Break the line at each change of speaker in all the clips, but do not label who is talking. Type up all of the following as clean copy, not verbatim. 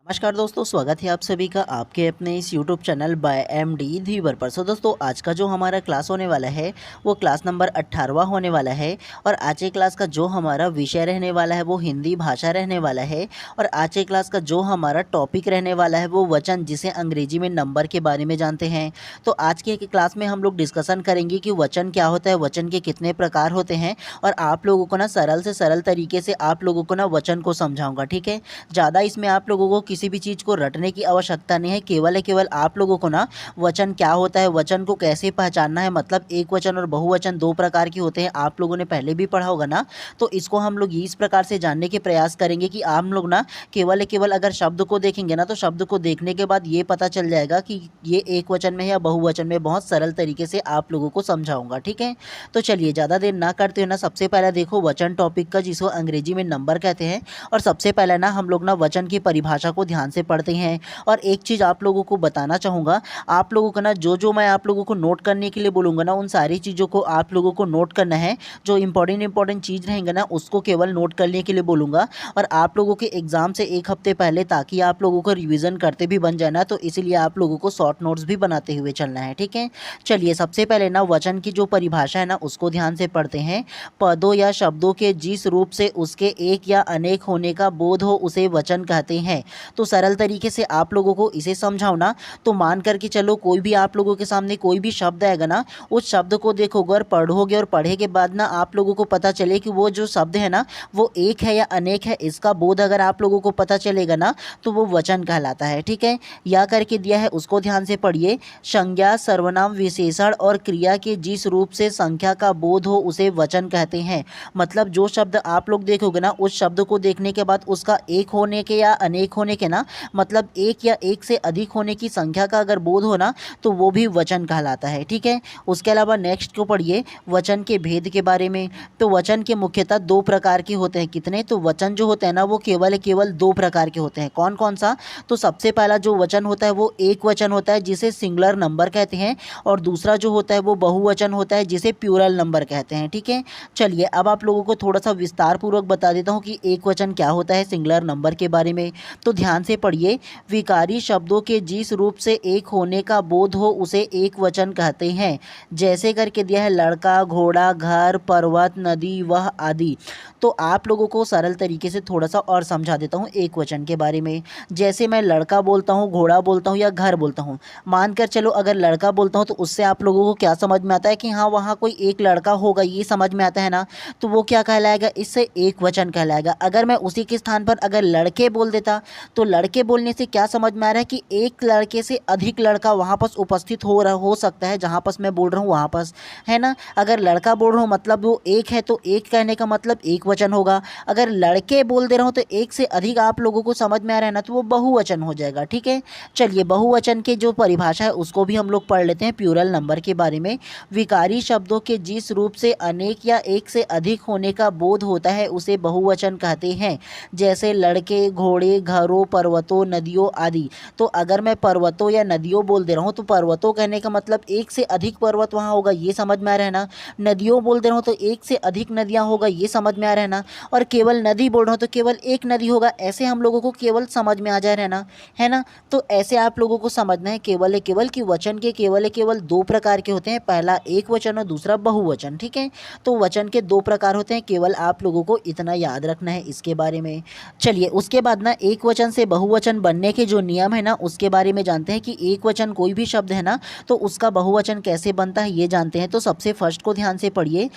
नमस्कार दोस्तों, स्वागत है आप सभी का आपके अपने इस YouTube चैनल बाय MD धीवर पर। दोस्तों, आज का जो हमारा क्लास होने वाला है वो क्लास नंबर 18वां होने वाला है। और आज के क्लास का जो हमारा विषय रहने वाला है वो हिंदी भाषा रहने वाला है। और आज के क्लास का जो हमारा टॉपिक रहने वाला है वो वचन, जिसे अंग्रेजी में नंबर के बारे में जानते हैं। तो आज के क्लास में हम लोग डिस्कशन करेंगे कि वचन क्या होता है, वचन के कितने प्रकार होते हैं। और आप लोगों को ना सरल से सरल तरीके से आप लोगों को ना वचन को समझाऊंगा, ठीक है। ज़्यादा इसमें आप लोगों को किसी भी चीज़ को रटने की आवश्यकता नहीं है। केवल आप लोगों को ना वचन क्या होता है, वचन को कैसे पहचानना है, मतलब एक वचन और बहुवचन दो प्रकार के होते हैं। आप लोगों ने पहले भी पढ़ा होगा ना। तो इसको हम लोग इस प्रकार से जानने के प्रयास करेंगे कि आप लोग ना केवल अगर शब्द को देखेंगे ना, तो शब्द को देखने के बाद ये पता चल जाएगा कि ये एक वचन में है या बहुवचन में। बहुत सरल तरीके से आप लोगों को समझाऊंगा, ठीक है। तो चलिए ज़्यादा देर ना करते हुए ना सबसे पहले देखो वचन टॉपिक का, जिसको अंग्रेजी में नंबर कहते हैं। और सबसे पहले ना हम लोग ना वचन की परिभाषा को ध्यान से पढ़ते हैं। और एक चीज़ आप लोगों को बताना चाहूँगा, आप लोगों को ना जो मैं आप लोगों को नोट करने के लिए बोलूँगा ना, उन सारी चीज़ों को आप लोगों को नोट करना है। जो इंपॉर्टेंट चीज़ रहेंगे ना, उसको केवल नोट करने के लिए बोलूँगा। और आप लोगों के एग्ज़ाम से एक हफ्ते पहले, ताकि आप लोगों को रिवीजन करते भी बन जाना, तो इसीलिए आप लोगों को शॉर्ट नोट्स भी बनाते हुए चलना है, ठीक है। चलिए सबसे पहले ना वचन की जो परिभाषा है ना, उसको ध्यान से पढ़ते हैं। पदों या शब्दों के जिस रूप से उसके एक या अनेक होने का बोध हो, उसे वचन कहते हैं। तो सरल तरीके से आप लोगों को इसे समझाओ ना, तो मान करके चलो कोई भी आप लोगों के सामने कोई भी शब्द आएगा ना, उस शब्द को देखोगे और पढ़ोगे, और पढ़े के बाद ना आप लोगों को पता चले कि वो जो शब्द है ना वो एक है या अनेक है, इसका बोध अगर आप लोगों को पता चलेगा ना, तो वो वचन कहलाता है, ठीक है। या करके दिया है, उसको ध्यान से पढ़िए। संज्ञा, सर्वनाम, विशेषण और क्रिया के जिस रूप से संख्या का बोध हो, उसे वचन कहते हैं। मतलब जो शब्द आप लोग देखोगे ना, उस शब्द को देखने के बाद उसका एक होने के या अनेक होने के ना, मतलब एक या एक से अधिक होने की संख्या का अगर बोध हो ना, तो वो भी वचन कहलाता है, ठीक है। उसके अलावा नेक्स्ट को पढ़िए, वचन के भेद के बारे में। तो वचन के मुख्यतः दो प्रकार के होते हैं। कितने? तो वचन जो होते हैं ना, वो केवल दो प्रकार के होते हैं। कौन कौन सा? तो सबसे पहला जो वचन होता है वो एक वचन होता है, जिसे सिंगुलर नंबर कहते हैं। और दूसरा जो होता है वो बहुवचन होता है, जिसे प्लूरल नंबर कहते हैं, ठीक है। चलिए अब आप लोगों को थोड़ा सा विस्तार पूर्वक बता देता हूँ कि एक वचन क्या होता है सिंगुलर नंबर के बारे में। तो ध्यान से पढ़िए। विकारी शब्दों के जिस रूप से एक होने का बोध हो, उसे एक वचन कहते हैं। जैसे करके दिया है लड़का, घोड़ा, घर, पर्वत, नदी, वह आदि। तो आप लोगों को सरल तरीके से थोड़ा सा और समझा देता हूँ एक वचन के बारे में। जैसे मैं लड़का बोलता हूँ, घोड़ा बोलता हूँ या घर बोलता हूँ, मानकर चलो अगर लड़का बोलता हूँ, तो उससे आप लोगों को क्या समझ में आता है कि हाँ वहाँ कोई एक लड़का होगा, ये समझ में आता है ना। तो वो क्या कहलाएगा? इससे एक वचन कहलाएगा। अगर मैं उसी के स्थान पर अगर लड़के बोल देता, तो लड़के बोलने से क्या समझ में आ रहा है कि एक लड़के से अधिक लड़का वहाँ पर उपस्थित हो सकता है, जहाँ पर मैं बोल रहा हूँ वहाँ पर, है ना। अगर लड़का बोल रहा हूँ मतलब वो एक है, तो एक कहने का मतलब एक वचन होगा। अगर लड़के बोल दे रहा हूँ तो एक से अधिक आप लोगों को समझ में आ रहा है ना, तो वो बहुवचन हो जाएगा, ठीक है। चलिए बहुवचन के जो परिभाषा है उसको भी हम लोग पढ़ लेते हैं, प्लूरल नंबर के बारे में। विकारी शब्दों के जिस रूप से अनेक या एक से अधिक होने का बोध होता है, उसे बहुवचन कहते हैं। जैसे लड़के, घोड़े, घरों, पर्वतों, नदियों आदि। तो अगर मैं पर्वतों या नदियों बोल दे रहा हूँ, तो पर्वतों कहने का मतलब एक से अधिक पर्वत वहाँ होगा, ये समझ में आ रहा है ना। नदियों बोल दे रहा हूँ तो एक से अधिक नदियाँ होगा, ये समझ में आ रहा है ना। और केवल नदी बोल रहा हूँ तो केवल एक नदी होगा, ऐसे हम लोगों को केवल समझ में आ जा रहा है ना, है ना। तो ऐसे आप लोगों को समझना है केवल कि वचन के केवल दो प्रकार के होते हैं, पहला एक वचन और दूसरा बहुवचन, ठीक है। तो वचन के दो प्रकार होते हैं, केवल आप लोगों को इतना याद रखना है इसके बारे में। चलिए उसके बाद ना एक वचन से बहुवचन बनने के जो नियम है ना, उसके बारे में जानते हैं कि एक वचन कोई भी शब्द है ना, तो उसका बहुवचन कैसे बनता है ये जानते हैं। तो सबसे फर्स्ट को ध्यान से पढ़िए।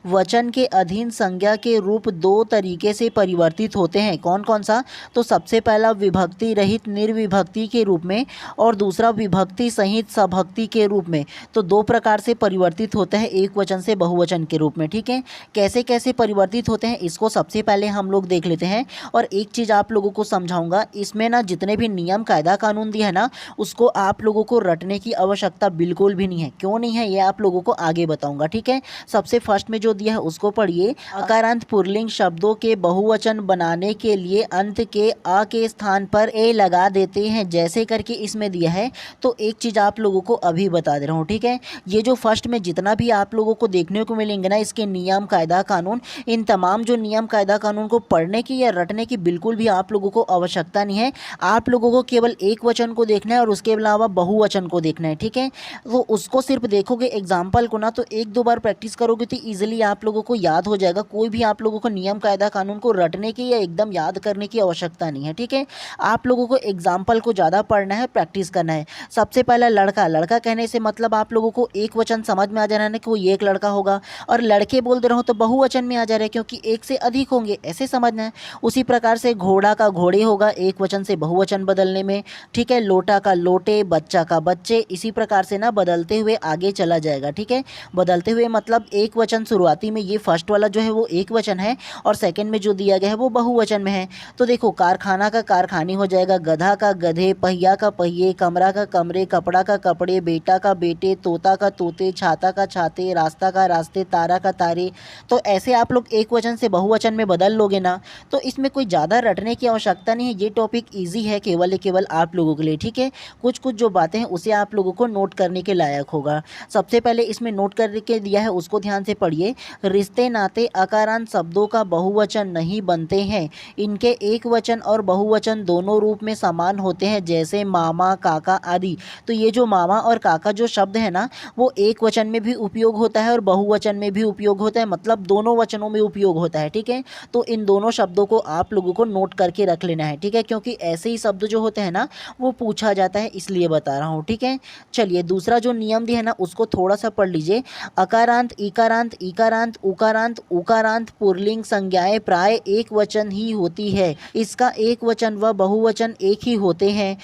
वचन के अधीन संज्ञा के रूप दो तरीके से परिवर्तित होते हैं। कौन कौन सा? तो सबसे पहला विभक्ति रहित निर्विभक्ति के रूप में, और दूसरा विभक्ति सहित सभक्ति के रूप में। तो दो प्रकार से परिवर्तित होते हैं एक वचन से बहुवचन के रूप में, ठीक है। कैसे कैसे परिवर्तित होते हैं इसको सबसे पहले हम लोग देख लेते हैं। और एक चीज़ आप लोगों को समझाऊंगा, इसमें ना जितने भी नियम कायदा कानून दिया है ना, उसको आप लोगों को रटने की आवश्यकता बिल्कुल भी नहीं है। क्यों नहीं है ये आप लोगों को आगे बताऊंगा, ठीक है। सबसे फर्स्ट में जो दिया है उसको पढ़िए। अकारांत पुल्लिंग शब्दों के बहुवचन बनाने के लिए अंत के अ के स्थान पर ए लगा देते हैं, जैसे करके इसमें दिया है। तो एक चीज़ आप लोगों को अभी बता दे रहा हूँ, ठीक है। ये जो फर्स्ट में जितना भी आप लोगों को देखने को मिलेंगे ना, इसके नियम कायदा कानून, इन तमाम जो नियम कायदा कानून को पढ़ने की या रटने की बिल्कुल भी आप लोगों को आवश्यकता आवश्यकता नहीं है, आप लोगों को केवल एक वचन को देखना है और उसके अलावा बहुवचन को देखना है, ठीक है। तो उसको सिर्फ देखोगे एग्जाम्पल को ना, तो एक दो बार प्रैक्टिस करोगे तो ईजिली आप लोगों को याद हो जाएगा। कोई भी आप लोगों को नियम कायदा कानून को रटने की या एकदम याद करने की आवश्यकता नहीं है, ठीक है। आप लोगों को एग्जाम्पल को ज़्यादा पढ़ना है, प्रैक्टिस करना है। सबसे पहला लड़का, लड़का कहने से मतलब आप लोगों को एक वचन समझ में आ जा रहा है ना कि वो एक लड़का होगा, और लड़के बोल दे रहे हो तो बहुवचन में आ जा रहा है क्योंकि एक से अधिक होंगे, ऐसे समझना है। उसी प्रकार से घोड़ा का घोड़े होगा एक वचन से बहुवचन बदलने में, ठीक है। लोटा का लोटे, बच्चा का बच्चे, इसी प्रकार से ना बदलते हुए आगे चला जाएगा, ठीक है। बदलते हुए मतलब एक वचन शुरुआती में ये फर्स्ट वाला जो है वो एक वचन है और सेकंड में जो दिया गया है वो बहुवचन में है। तो देखो कारखाना का कारखानी हो जाएगा, गधा का गधे, पहिया का पहिए, कमरा का कमरे, कपड़ा का कपड़े, बेटा का बेटे, तोता का तोते, छाता का छाते, रास्ता का रास्ते, तारा का तारे। तो ऐसे आप लोग एक वचन से बहुवचन में बदल लोगे ना, तो इसमें कोई ज़्यादा रटने की आवश्यकता नहीं है। ये टॉपिक ईजी है केवल आप लोगों के लिए, ठीक है। कुछ कुछ जो बातें हैं उसे आप लोगों को नोट करने के लायक होगा। सबसे पहले इसमें नोट करके दिया है, उसको ध्यान से पढ़िए। रिश्ते नाते अकारांत शब्दों का बहुवचन नहीं बनते हैं, इनके एक वचन और बहुवचन दोनों रूप में समान होते हैं, जैसे मामा, काका आदि। तो ये जो मामा और काका जो शब्द है ना, वो एक वचन में भी उपयोग होता है और बहुवचन में भी उपयोग होता है, मतलब दोनों वचनों में उपयोग होता है, ठीक है। तो इन दोनों शब्दों को आप लोगों को नोट करके रख लेना है, ठीक है, क्योंकि ऐसे ही शब्द जो होते हैं ना वो पूछा जाता है, इसलिए बता रहा हूँ, ठीक है। चलिए दूसरा जो नियम दिया है ना उसको थोड़ा सा पढ़ लीजिए। अकारांत, इकारांत, इकारांत, उकारांत, उकारांत पुल्लिंग संज्ञाएं प्राय एक वचन ही होती है, इसका एक वचन व बहुवचन एक ही होते हैं।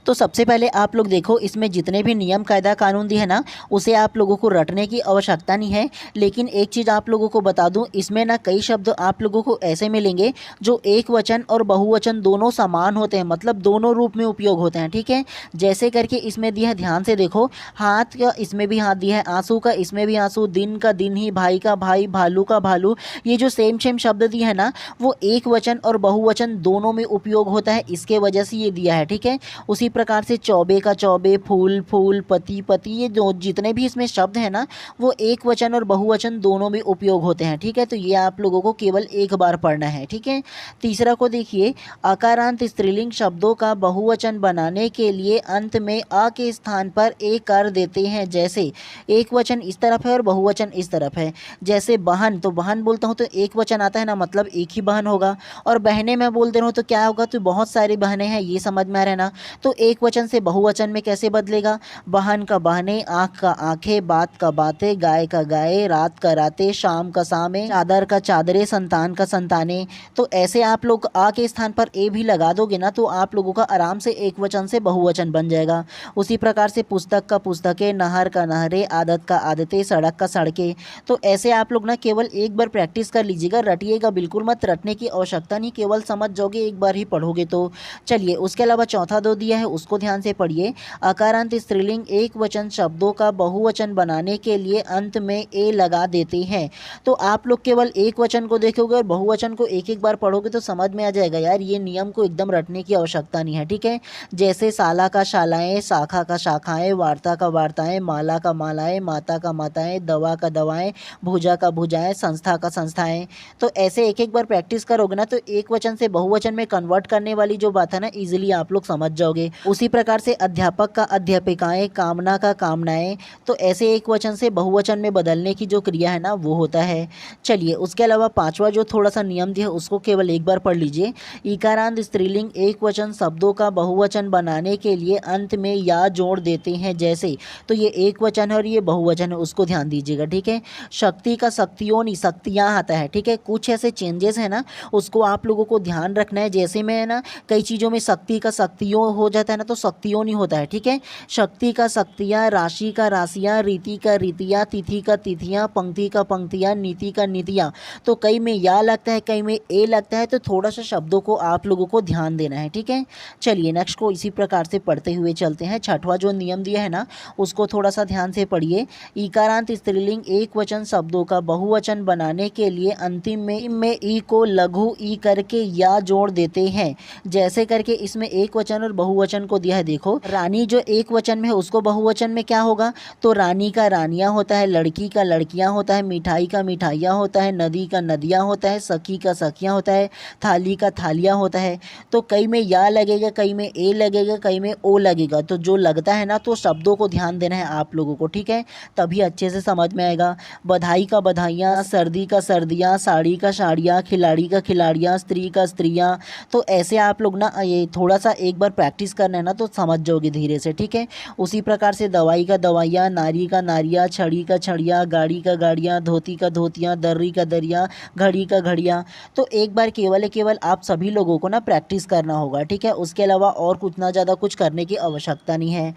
तो सबसे पहले आप लोग देखो, इसमें जितने भी नियम कायदा कानून दिए है ना उसे आप लोगों को रटने की आवश्यकता नहीं है। लेकिन एक चीज़ आप लोगों को बता दूं, इसमें ना कई शब्द आप लोगों को ऐसे मिलेंगे जो एक वचन और बहुवचन दोनों समान होते हैं, मतलब दोनों रूप में उपयोग होते हैं, ठीक है। जैसे करके इसमें दिया है, ध्यान से देखो। हाथ का इसमें भी हाथ दिया है, आंसू का इसमें भी आंसू, दिन का दिन ही, भाई का भाई, भालू का भालू। ये जो सेम सेम शब्द दिए है ना वो एक वचन और बहुवचन दोनों में उपयोग होता है, इसके वजह से ये दिया है, ठीक है। उसी प्रकार से चौबे का चौबे, फूल फूल, पति पति, ये जो जितने भी इसमें शब्द हैं ना वो एक वचन और बहुवचन दोनों में उपयोग होते हैं, ठीक है। तो ये आप लोगों को केवल एक बार पढ़ना है, ठीक है। तीसरा को देखिए, अकारांत स्त्रीलिंग शब्दों का बहुवचन बनाने के लिए अंत में अ के स्थान पर ए कर देते हैं, जैसे एक वचन इस तरफ है और बहुवचन इस तरफ है। जैसे बहन, तो बहन बोलता हूँ तो एक वचन आता है ना, मतलब एक ही बहन होगा। और बहनें मैं बोल दे रहा हूँ तो क्या होगा, तो बहुत सारी बहनें हैं, ये समझ में आ रहा है ना। तो एक वचन से बहुवचन में कैसे बदलेगा, बहन का बहने, आँख का आँखें, बात का बातें, गाय का गाये, रात का रातें, शाम का शामें, चादर का चादरे, संतान का संतानें। तो ऐसे आप लोग आ के स्थान पर ए भी लगा दोगे ना तो आप लोगों का आराम से एक वचन से बहुवचन बन जाएगा। उसी प्रकार से पुस्तक का पुस्तकें, नहर का नहरें, आदत का आदतें, सड़क का सड़कें। तो ऐसे आप लोग ना केवल एक बार प्रैक्टिस कर लीजिएगा, रटिएगा बिल्कुल मत, रटने की आवश्यकता नहीं, केवल समझ जाओगे एक बार ही पढ़ोगे तो। चलिए उसके अलावा चौथा दो दिया है उसको ध्यान से पढ़िए। अकारांत स्त्रीलिंग एक वचन शब्दों का बहुवचन बनाने के लिए अंत में ए लगा देते हैं। तो आप लोग केवल एक वचन को देखोगे और बहुवचन को एक एक बार पढ़ोगे तो समझ में आ जाएगा यार, ये नियम को एकदम रटने की आवश्यकता नहीं है, ठीक है। जैसे साला का शालाएं, शाखा का शाखाएं, वार्ता का वार्ताएं, माला का मालाएं, माता का माताएं, दवा का दवाएं, भुजा का भुजाएं, संस्था का संस्थाएं। तो ऐसे एक एक बार प्रैक्टिस करोगे ना तो एक वचन से बहुवचन में कन्वर्ट करने वाली जो बात है ना इजीली आप लोग समझ जाओगे। उसी प्रकार से अध्यापक का अध्यापिकाएं, कामना का कामनाएं। तो ऐसे एक वचन से बहुवचन में बदलने की जो क्रिया है ना वो होता है। चलिए उसके अलावा पांचवा जो थोड़ा सा नियम दिया है उसको केवल एक बार पढ़ लीजिए। इकारांत स्त्रीलिंग एक वचन शब्दों का बहुवचन बनाने के लिए अंत में या जोड़ देते हैं, जैसे। तो ये एक वचन है और ये बहुवचन है, उसको ध्यान दीजिएगा, ठीक है। शक्ति का शक्तियों नहीं शक्तियाँ आता है, ठीक है। कुछ ऐसे चेंजेस है ना उसको आप लोगों को ध्यान रखना है। जैसे में है ना कई चीज़ों में शक्ति का शक्तियों हो जाता है ना तो शक्तियों नहीं होता है, ठीक है। शक्ति का शक्तियाँ, राशि का राशियाँ, रीति का रीतियाँ, तिथि का तिथियाँ, पंक्ति का पंक्तियाँ, नीति का नीतियाँ। तो कई में या लगता है कई में ए लगता है, तो थोड़ा सा शब्दों को आप लोगों को ध्यान देना है, ठीक है। चलिए नेक्स्ट को इसी प्रकार से पढ़ते हुए चलते हैं। छठवां जो नियम दिया है ना उसको थोड़ा सा ध्यान से पढ़िए। इकारांत स्त्रीलिंग एक वचन शब्दों का बहुवचन बनाने के लिए अंतिम में ई को लघु ई करके या जोड़ देते हैं, जैसे करके इसमें एक वचन और बहुवचन को दिया है। देखो रानी जो एक वचन में है उसको बहुवचन में क्या होगा, तो रानी का रानियाँ होता है, लड़की का लड़कियाँ होता है, मिठाई का मिठाइयाँ होता है, नदी का नदियाँ होता है, सखी का सखियाँ होता है, थाली का थालियाँ होता है। तो कई में या लगेगा, कई में ए लगेगा, कई में ओ लगेगा। तो जो लगता है ना तो शब्दों को ध्यान देना है आप लोगों को, ठीक है, तभी अच्छे से समझ में आएगा। बधाई का बधाइयाँ, सर्दी का सर्दियाँ, साड़ी का साड़ियाँ, खिलाड़ी का खिलाड़ियाँ, स्त्री का स्त्रियाँ। तो ऐसे आप लोग ना ये थोड़ा सा एक बार प्रैक्टिस करना है ना तो समझ जाओगे धीरे से, ठीक है। उसी प्रकार से दवाई का दवाइयाँ, नारी का नारियाँ, छड़ी का छड़ियाँ, गाड़ी का गाड़ियाँ, धोती का धोतियाँ, दर्री का दरिया, घड़ी का घड़ियाँ। तो एक बार केवल आप सभी लोगों को ना प्रैक्टिस करना होगा, ठीक है। उसके अलावा और कुछ ना ज़्यादा कुछ करने की आवश्यकता नहीं है।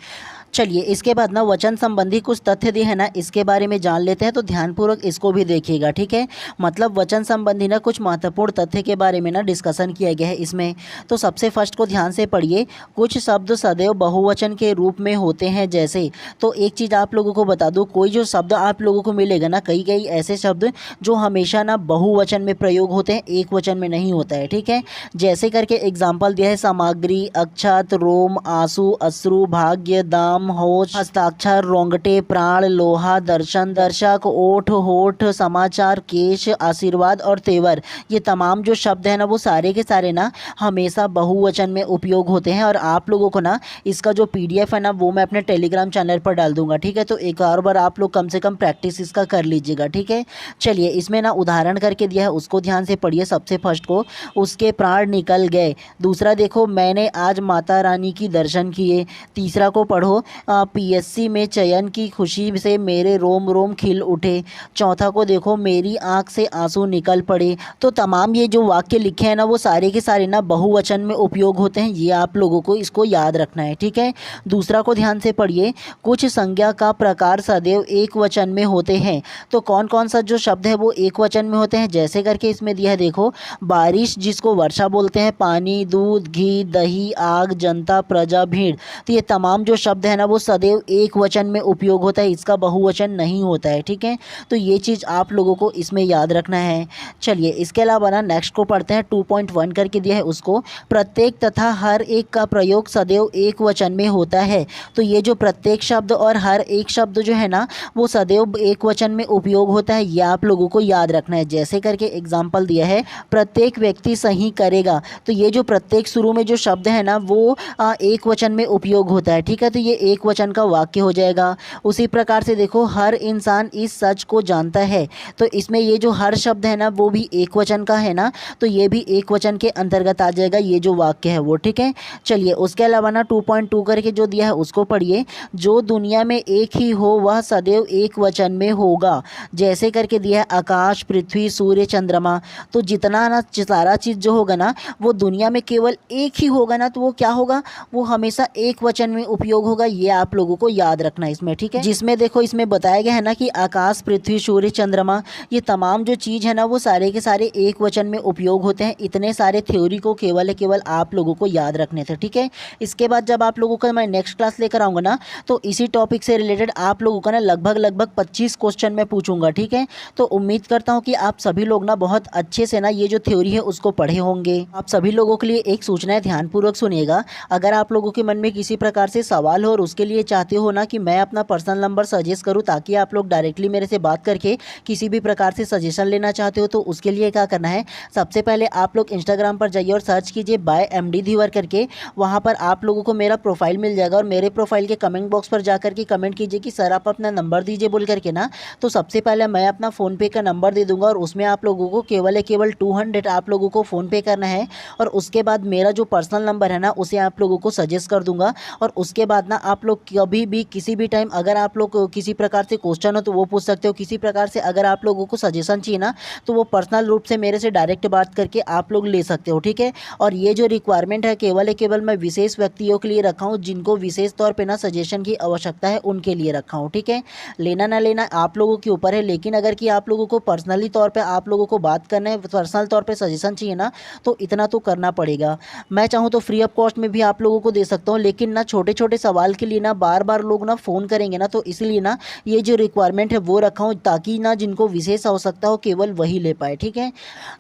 चलिए इसके बाद ना वचन संबंधी कुछ तथ्य दिए हैं ना, इसके बारे में जान लेते हैं। तो ध्यानपूर्वक इसको भी देखिएगा, ठीक है। मतलब वचन संबंधी ना कुछ महत्वपूर्ण तथ्य के बारे में ना डिस्कशन किया गया है इसमें। तो सबसे फर्स्ट को ध्यान से पढ़िए। कुछ शब्द सदैव बहुवचन के रूप में होते हैं जैसे। तो एक चीज़ आप लोगों को बता दूँ, कोई जो शब्द आप लोगों को मिलेगा ना, कई कई ऐसे शब्द जो हमेशा ना बहुवचन में प्रयोग होते हैं, एक वचन में नहीं होता है, ठीक है। जैसे करके एग्जाम्पल दिया है, सामग्री, अक्षत, रोम, आंसू, अश्रु, भाग्य, दाम, होश, हस्ताक्षर, रोंगटे, प्राण, लोहा, दर्शन, दर्शक, ओठ, होठ, समाचार, केश, आशीर्वाद और तेवर। ये तमाम जो शब्द है ना वो सारे के सारे ना हमेशा बहुवचन में उपयोग होते हैं। और आप लोगों को ना इसका जो PDF है ना वो मैं अपने टेलीग्राम चैनल पर डाल दूंगा, ठीक है। तो एक और बार आप लोग कम से कम प्रैक्टिस इसका कर लीजिएगा, ठीक है। चलिए इसमें ना उदाहरण करके दिया है, उसको ध्यान से पढ़िए। सबसे फर्स्ट को, उसके प्राण निकल गए। दूसरा देखो, मैंने आज माता रानी की दर्शन किए। तीसरा को पढ़ो, PSC में चयन की खुशी से मेरे रोम रोम खिल उठे। चौथा को देखो, मेरी आंख से आंसू निकल पड़े। तो तमाम ये जो वाक्य लिखे हैं ना वो सारे के सारे ना बहुवचन में उपयोग होते हैं, ये आप लोगों को इसको याद रखना है, ठीक है। दूसरा को ध्यान से पढ़िए। कुछ संज्ञा का प्रकार सदैव एक वचन में होते हैं। तो कौन कौन सा जो शब्द है वो एक वचन में होते हैं, जैसे करके इसमें दिया है देखो, बारिश जिसको वर्षा बोलते हैं, पानी, दूध, घी, दही, आग, जनता, प्रजा, भीड़। तो ये तमाम जो शब्द है ना वो सदैव एक वचन में उपयोग होता है, इसका बहुवचन नहीं होता है, ठीक है। तो ये चीज़ आप लोगों को इसमें याद रखना है। चलिए इसके अलावा ना नेक्स्ट को पढ़ते हैं। 2.1 करके दिया है उसको, प्रत्येक तथा हर एक का प्रयोग सदैव एक वचन में होता है। तो ये जो प्रत्येक शब्द और हर एक शब्द जो है ना वो सदैव एक वचन में उपयोग होता है, ये आप लोगों को याद रखना है। जैसे करके एग्जाम्पल दिया है, प्रत्येक व्यक्ति सही करेगा। तो ये जो प्रत्येक शुरू में जो शब्द है ना वो एक वचन में उपयोग होता है, ठीक है। तो ये एक वचन का वाक्य हो जाएगा। उसी प्रकार से देखो, हर इंसान इस सच को जानता है। तो इसमें ये जो हर शब्द है ना वो भी एक वचन का है ना, तो ये भी एक वचन के अंतर्गत आ जाएगा ये जो वाक्य है वो, ठीक है। चलिए उसके अलावा ना 2.2 करके जो दिया है उसको पढ़िए। जो दुनिया में एक ही हो वह सदैव एक वचन में होगा। जैसे करके दिया है, आकाश, पृथ्वी, सूर्य, चंद्रमा। तो जितना ना सारा चीज़ जो होगा ना वो दुनिया में केवल एक ही होगा ना, तो वो क्या होगा, वो हमेशा एक वचन में उपयोग होगा, ये आप लोगों को याद रखना है इसमें, ठीक है। जिसमें देखो इसमें बताया गया है ना कि आकाश, पृथ्वी, सूर्य, चंद्रमा, ये तमाम जो चीज़ है ना वो सारे के सारे एक वचन में उपयोग होते हैं। इतने सारे थ्योरी को केवल आप लोगों को याद रखने थे, ठीक है। इसके बाद जब आप लोगों का मैं नेक्स्ट क्लास लेकर आऊँगा ना तो इसी टॉपिक से रिलेटेड आप लोगों का ना लगभग 25 क्वेश्चन मैं पूछूंगा, ठीक है। तो उम्मीद करता हूँ कि आप सभी लोग ना बहुत अच्छे से ना ये जो थ्योरी है उसको पढ़े होंगे। आप सभी लोगों के लिए एक सूचना है, ध्यानपूर्वक सुनिएगा। अगर आप लोगों के मन में किसी प्रकार से सवाल हो और उसके लिए चाहते हो ना कि मैं अपना पर्सनल नंबर सजेस्ट करूं ताकि आप लोग डायरेक्टली मेरे से बात करके किसी भी प्रकार से सजेशन लेना चाहते हो, तो उसके लिए क्या करना है, सबसे पहले आप लोग इंस्टाग्राम पर जाइए और सर्च कीजिए बाय MD धीवर करके। वहाँ पर आप लोगों को मेरा प्रोफाइल मिल जाएगा और मेरे प्रोफाइल के कमेंट बॉक्स पर जाकर के कमेंट कीजिए कि सर आप अपना नंबर दीजिए बोल करके ना। तो सबसे पहले मैं अपना फ़ोनपे का नंबर दे दूंगा और उसमें आप लोगों को केवल 200 आप लोगों को फ़ोनपे करना है। और उसके बाद मेरा जो पर्सनल नंबर है ना उसे आप लोगों को सजेस्ट कर दूंगा। और उसके बाद ना आप लोग कभी भी किसी भी टाइम अगर आप लोग किसी प्रकार से क्वेश्चन हो तो वो पूछ सकते हो, किसी प्रकार से अगर आप लोगों को सजेशन चाहिए ना तो वो पर्सनल रूप से मेरे से डायरेक्ट बात करके आप लोग ले सकते हो, ठीक है। और ये जो रिक्वायरमेंट है केवल मैं विशेष व्यक्तियों के लिए रखा हूँ, जिनको विशेष तौर पे ना सजेशन की आवश्यकता है उनके लिए रखा हूँ, ठीक है। लेना ना लेना आप लोगों के ऊपर है, लेकिन अगर कि आप लोगों को पर्सनली तौर पे आप लोगों को बात करना है, पर्सनल तौर पे सजेशन चाहिए ना तो इतना तो करना पड़ेगा। मैं चाहूँ तो फ्री ऑफ कॉस्ट में भी आप लोगों को दे सकता हूँ, लेकिन ना छोटे छोटे सवाल के लिए ना बार लोग ना फ़ोन करेंगे ना, तो इसलिए ना ये जो रिक्वायरमेंट है वो रखा हूँ ताकि ना जिनको विशेष आवश्यकता हो केवल वही ले पाए, ठीक है।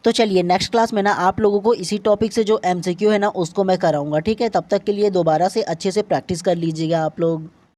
तो चलिए नेक्स्ट क्लास में ना आप लोगों को इसी टॉपिक से जो MCQ है ना उसको मैं कराऊंगा, ठीक है। तब तक के लिए दोबारा से अच्छे से प्रैक्टिस कर लीजिएगा आप लोग।